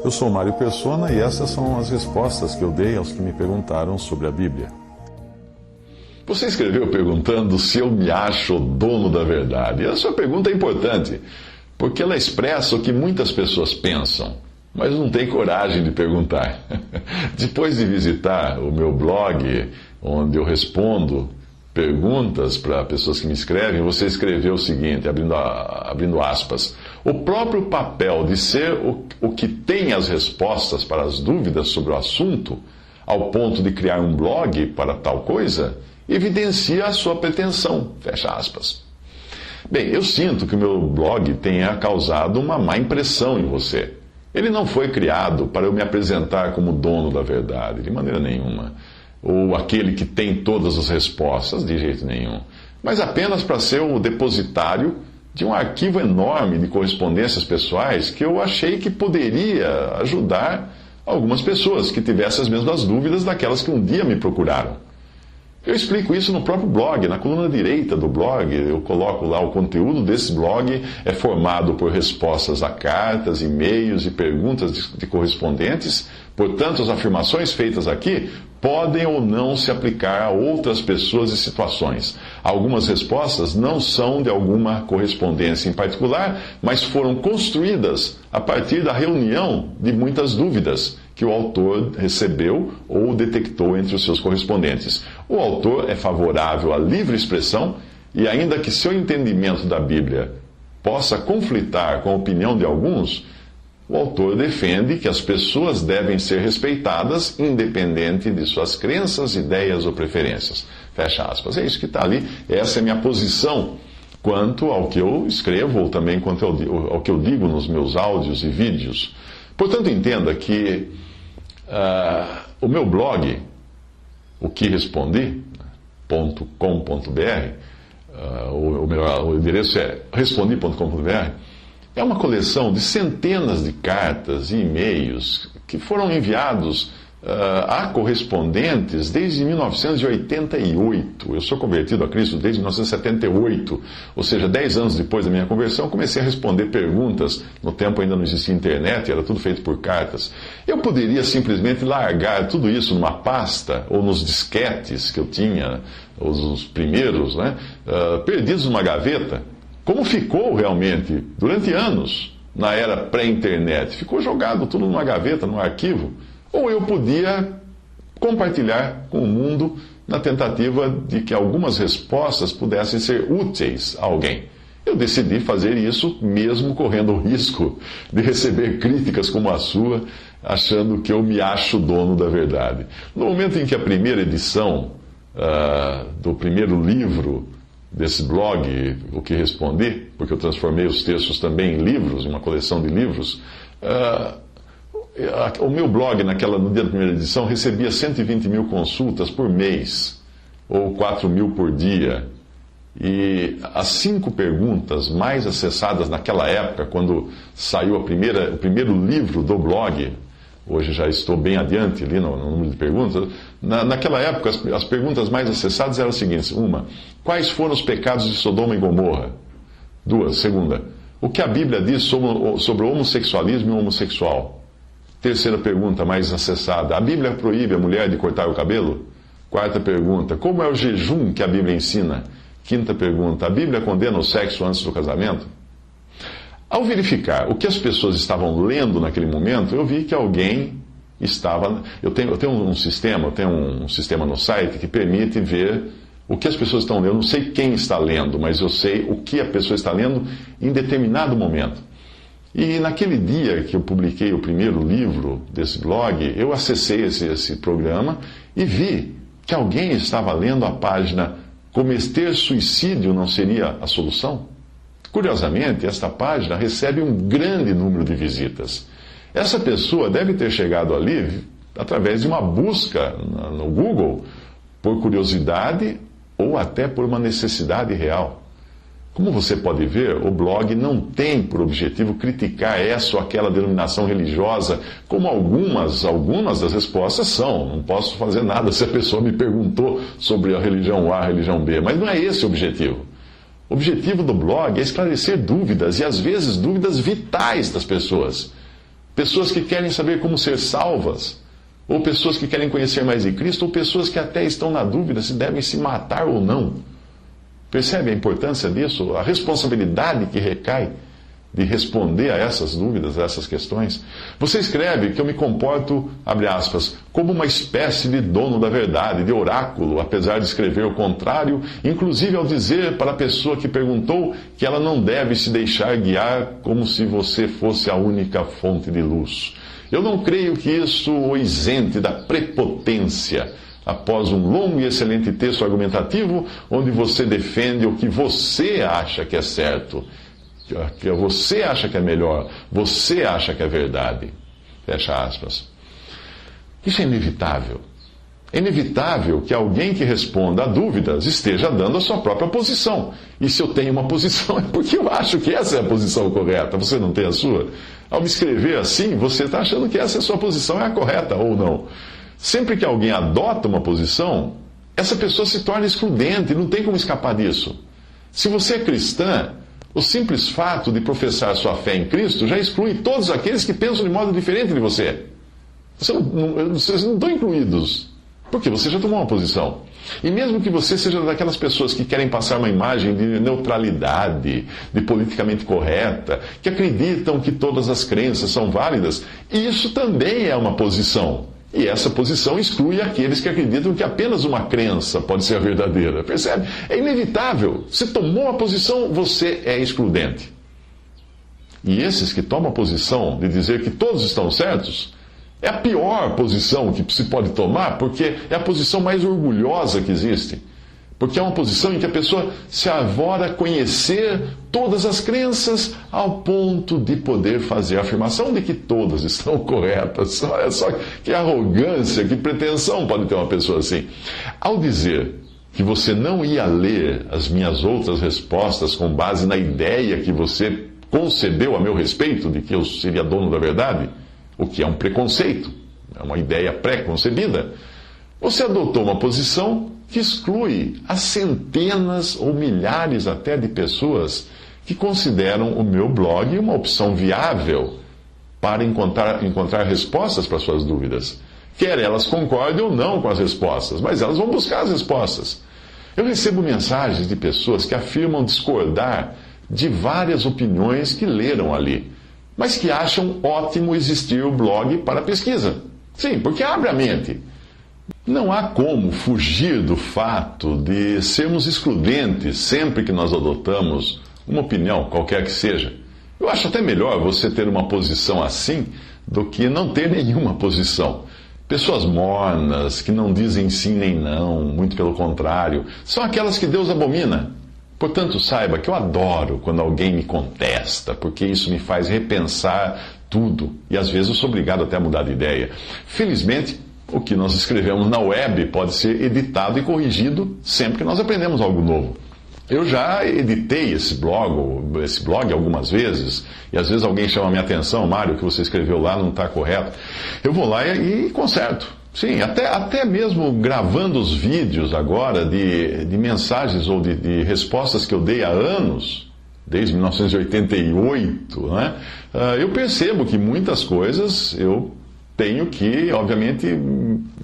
Eu sou Mário Persona e essas são as respostas que eu dei aos que me perguntaram sobre a Bíblia. Você escreveu perguntando se eu me acho o dono da verdade. E a sua pergunta é importante, porque ela expressa o que muitas pessoas pensam, mas não têm coragem de perguntar. Depois de visitar o meu blog, onde eu respondo perguntas para pessoas que me escrevem, você escreveu o seguinte, abrindo aspas: o próprio papel de ser o que tem as respostas para as dúvidas sobre o assunto, ao ponto de criar um blog para tal coisa, evidencia a sua pretensão, fecha aspas. Bem, eu sinto que o meu blog tenha causado uma má impressão em você. Ele não foi criado para eu me apresentar como dono da verdade, de maneira nenhuma, ou aquele que tem todas as respostas, de jeito nenhum, mas apenas para ser o depositário de um arquivo enorme de correspondências pessoais que eu achei que poderia ajudar algumas pessoas que tivessem as mesmas dúvidas daquelas que um dia me procuraram. Eu explico isso no próprio blog, na coluna direita do blog. Eu coloco lá o conteúdo desse blog, é formado por respostas a cartas, e-mails e perguntas de correspondentes. Portanto, as afirmações feitas aqui podem ou não se aplicar a outras pessoas e situações. Algumas respostas não são de alguma correspondência em particular, mas foram construídas a partir da reunião de muitas dúvidas que o autor recebeu ou detectou entre os seus correspondentes. O autor é favorável à livre expressão e, ainda que seu entendimento da Bíblia possa conflitar com a opinião de alguns, o autor defende que as pessoas devem ser respeitadas independente de suas crenças, ideias ou preferências. Fecha aspas. É isso que está ali. Essa é a minha posição quanto ao que eu escrevo ou também quanto ao que eu digo nos meus áudios e vídeos. Portanto, entenda que o meu blog, o que respondi.com.br, ou melhor, o endereço é respondi.com.br, é uma coleção de centenas de cartas e e-mails que foram enviados a correspondentes desde 1988. Eu sou convertido a Cristo desde 1978, ou seja, 10 anos depois da minha conversão, comecei a responder perguntas. No tempo ainda não existia internet, era tudo feito por cartas. Eu poderia simplesmente largar tudo isso numa pasta, ou nos disquetes que eu tinha, os primeiros, perdidos numa gaveta, como ficou realmente durante anos, na era pré-internet. Ficou jogado tudo numa gaveta, num arquivo. Ou eu podia compartilhar com o mundo na tentativa de que algumas respostas pudessem ser úteis a alguém. Eu decidi fazer isso mesmo correndo o risco de receber críticas como a sua, achando que eu me acho dono da verdade. No momento em que a primeira edição do primeiro livro desse blog, O que Respondi, porque eu transformei os textos também em livros, em uma coleção de livros, o meu blog, no dia da primeira edição, recebia 120 mil consultas por mês, ou 4 mil por dia. E as 5 perguntas mais acessadas naquela época, quando saiu o primeiro livro do blog, hoje já estou bem adiante ali no número de perguntas, naquela época as perguntas mais acessadas eram as seguintes: 1. Quais foram os pecados de Sodoma e Gomorra? 2. Segunda, o que a Bíblia diz sobre o homossexualismo e o homossexual? Terceira pergunta mais acessada: a Bíblia proíbe a mulher de cortar o cabelo? Quarta pergunta: como é o jejum que a Bíblia ensina? Quinta pergunta: a Bíblia condena o sexo antes do casamento? Ao verificar o que as pessoas estavam lendo naquele momento, eu vi que alguém estava... Eu tenho um sistema no site que permite ver o que as pessoas estão lendo. Eu não sei quem está lendo, mas eu sei o que a pessoa está lendo em determinado momento. E naquele dia que eu publiquei o primeiro livro desse blog, eu acessei esse programa e vi que alguém estava lendo a página Cometer suicídio não seria a solução? Curiosamente, esta página recebe um grande número de visitas. Essa pessoa deve ter chegado ali através de uma busca no Google por curiosidade ou até por uma necessidade real. Como você pode ver, o blog não tem por objetivo criticar essa ou aquela denominação religiosa, como algumas das respostas são. Não posso fazer nada se a pessoa me perguntou sobre a religião A, a religião B, mas não é esse o objetivo. O objetivo do blog é esclarecer dúvidas, e às vezes dúvidas vitais das pessoas. Pessoas que querem saber como ser salvas, ou pessoas que querem conhecer mais de Cristo, ou pessoas que até estão na dúvida se devem se matar ou não. Percebe a importância disso? A responsabilidade que recai de responder a essas dúvidas, a essas questões. Você escreve que eu me comporto, abre aspas, como uma espécie de dono da verdade, de oráculo, apesar de escrever o contrário, inclusive ao dizer para a pessoa que perguntou que ela não deve se deixar guiar como se você fosse a única fonte de luz. Eu não creio que isso o isente da prepotência após um longo e excelente texto argumentativo, onde você defende o que você acha que é certo, que você acha que é melhor, você acha que é verdade. Fecha aspas. Isso é inevitável. É inevitável que alguém que responda a dúvidas esteja dando a sua própria posição. E se eu tenho uma posição, é porque eu acho que essa é a posição correta. Você não tem a sua? Ao me escrever assim, você está achando que essa é a sua posição, é a correta ou não. Sempre que alguém adota uma posição, essa pessoa se torna excludente, não tem como escapar disso. Se você é cristã, o simples fato de professar sua fé em Cristo já exclui todos aqueles que pensam de modo diferente de você. Vocês não estão incluídos, porque você já tomou uma posição. E mesmo que você seja daquelas pessoas que querem passar uma imagem de neutralidade, de politicamente correta, que acreditam que todas as crenças são válidas, isso também é uma posição. E essa posição exclui aqueles que acreditam que apenas uma crença pode ser a verdadeira. Percebe? É inevitável. Se tomou uma posição, você é excludente. E esses que tomam a posição de dizer que todos estão certos, é a pior posição que se pode tomar, porque é a posição mais orgulhosa que existe. Porque é uma posição em que a pessoa se avora a conhecer todas as crenças ao ponto de poder fazer a afirmação de que todas estão corretas. Olha só que arrogância, que pretensão pode ter uma pessoa assim. Ao dizer que você não ia ler as minhas outras respostas com base na ideia que você concebeu a meu respeito de que eu seria dono da verdade, o que é um preconceito, é uma ideia pré-concebida, você adotou uma posição que exclui as centenas ou milhares até de pessoas que consideram o meu blog uma opção viável para encontrar respostas para suas dúvidas. Quer elas concordem ou não com as respostas, mas elas vão buscar as respostas. Eu recebo mensagens de pessoas que afirmam discordar de várias opiniões que leram ali, mas que acham ótimo existir o blog para pesquisa. Sim, porque abre a mente. Não há como fugir do fato de sermos excludentes sempre que nós adotamos uma opinião, qualquer que seja. Eu acho até melhor você ter uma posição assim do que não ter nenhuma posição. Pessoas mornas, que não dizem sim nem não, muito pelo contrário, são aquelas que Deus abomina. Portanto, saiba que eu adoro quando alguém me contesta, porque isso me faz repensar tudo. E às vezes eu sou obrigado até a mudar de ideia. Felizmente, o que nós escrevemos na web pode ser editado e corrigido sempre que nós aprendemos algo novo. Eu já editei esse blog algumas vezes, e às vezes alguém chama a minha atenção, Mário, o que você escreveu lá não está correto. Eu vou lá e conserto. Sim, até mesmo gravando os vídeos agora de mensagens ou de respostas que eu dei há anos, desde 1988, né? Eu percebo que muitas coisas eu tenho que, obviamente,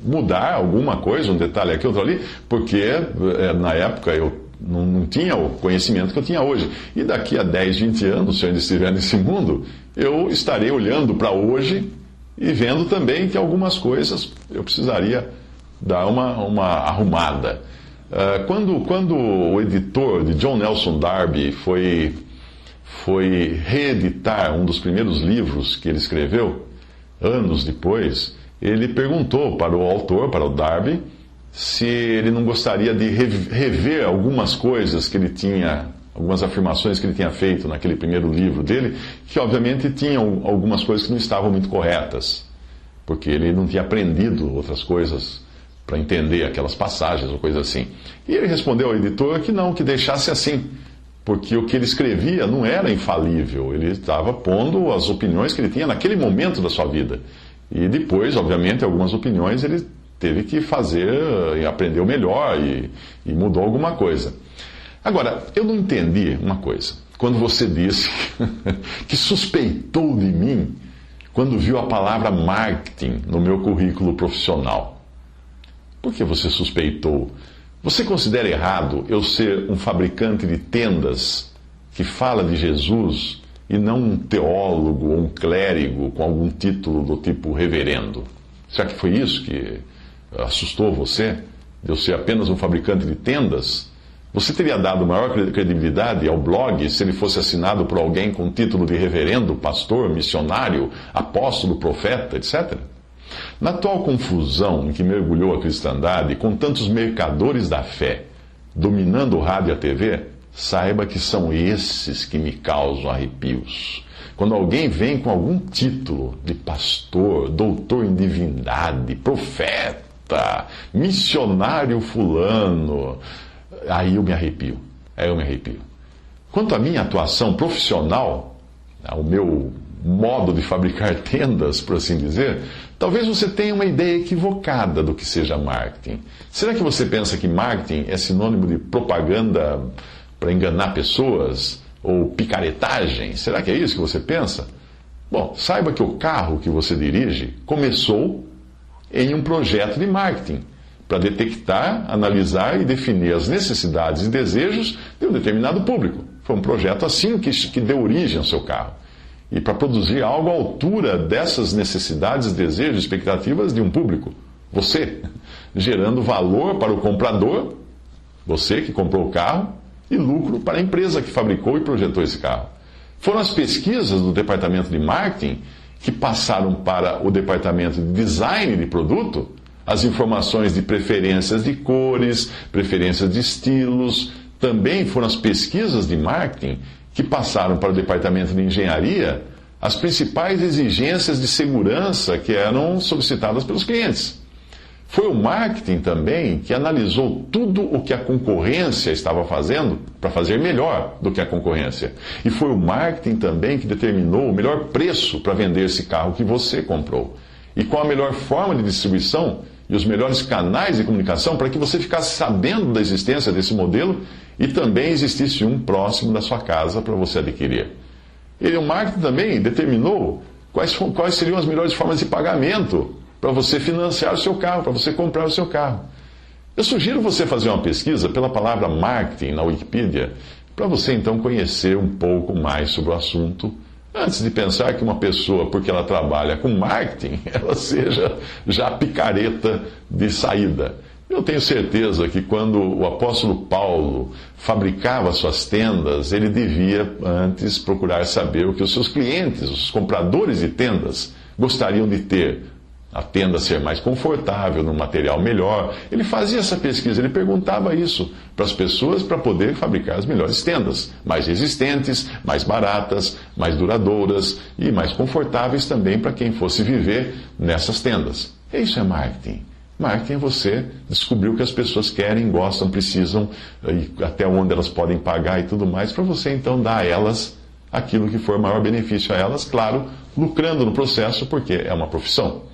mudar alguma coisa, um detalhe aqui, outro ali, porque na época eu não tinha o conhecimento que eu tinha hoje. E daqui a 10, 20 anos, se eu ainda estiver nesse mundo, eu estarei olhando para hoje e vendo também que algumas coisas eu precisaria dar uma arrumada. Quando o editor de John Nelson Darby foi reeditar um dos primeiros livros que ele escreveu, anos depois, ele perguntou para o autor, para o Darby, se ele não gostaria de rever algumas coisas que ele tinha, algumas afirmações que ele tinha feito naquele primeiro livro dele, que obviamente tinham algumas coisas que não estavam muito corretas, porque ele não tinha aprendido outras coisas para entender aquelas passagens ou coisa assim. E ele respondeu ao editor que não, que deixasse assim, porque o que ele escrevia não era infalível, ele estava pondo as opiniões que ele tinha naquele momento da sua vida. E depois, obviamente, algumas opiniões ele teve que fazer e aprendeu melhor e mudou alguma coisa. Agora, eu não entendi uma coisa. Quando você disse que suspeitou de mim quando viu a palavra marketing no meu currículo profissional. Por que você suspeitou? Você considera errado eu ser um fabricante de tendas que fala de Jesus e não um teólogo ou um clérigo com algum título do tipo reverendo? Será que foi isso que assustou você? De eu ser apenas um fabricante de tendas? Você teria dado maior credibilidade ao blog se ele fosse assinado por alguém com título de reverendo, pastor, missionário, apóstolo, profeta, etc.? Na atual confusão em que mergulhou a cristandade, com tantos mercadores da fé dominando o rádio e a TV, saiba que são esses que me causam arrepios. Quando alguém vem com algum título de pastor, doutor em divindade, profeta, missionário fulano, aí eu me arrepio. Quanto à minha atuação profissional, ao meu modo de fabricar tendas, por assim dizer, talvez você tenha uma ideia equivocada do que seja marketing. Será que você pensa que marketing é sinônimo de propaganda para enganar pessoas? Ou picaretagem? Será que é isso que você pensa? Bom, saiba que o carro que você dirige começou em um projeto de marketing, para detectar, analisar e definir as necessidades e desejos de um determinado público. Foi um projeto assim que deu origem ao seu carro. E para produzir algo à altura dessas necessidades, desejos e expectativas de um público. Você, gerando valor para o comprador, você que comprou o carro, e lucro para a empresa que fabricou e projetou esse carro. Foram as pesquisas do departamento de marketing que passaram para o departamento de design de produto as informações de preferências de cores, preferências de estilos. Também foram as pesquisas de marketing que passaram para o departamento de engenharia as principais exigências de segurança que eram solicitadas pelos clientes. Foi o marketing também que analisou tudo o que a concorrência estava fazendo para fazer melhor do que a concorrência. E foi o marketing também que determinou o melhor preço para vender esse carro que você comprou. E qual a melhor forma de distribuição e os melhores canais de comunicação para que você ficasse sabendo da existência desse modelo e também existisse um próximo da sua casa para você adquirir. E o marketing também determinou quais seriam as melhores formas de pagamento para você financiar o seu carro, para você comprar o seu carro. Eu sugiro você fazer uma pesquisa pela palavra marketing na Wikipedia, para você então conhecer um pouco mais sobre o assunto, antes de pensar que uma pessoa, porque ela trabalha com marketing, ela seja já picareta de saída. Eu tenho certeza que quando o apóstolo Paulo fabricava suas tendas, ele devia antes procurar saber o que os seus clientes, os compradores de tendas, gostariam de ter. A tenda ser mais confortável, num material melhor. Ele fazia essa pesquisa, ele perguntava isso para as pessoas para poder fabricar as melhores tendas, mais resistentes, mais baratas, mais duradouras e mais confortáveis também para quem fosse viver nessas tendas. Isso é marketing. Marketing é você descobrir o que as pessoas querem, gostam, precisam, e até onde elas podem pagar e tudo mais, para você então dar a elas aquilo que for maior benefício a elas, claro, lucrando no processo, porque é uma profissão.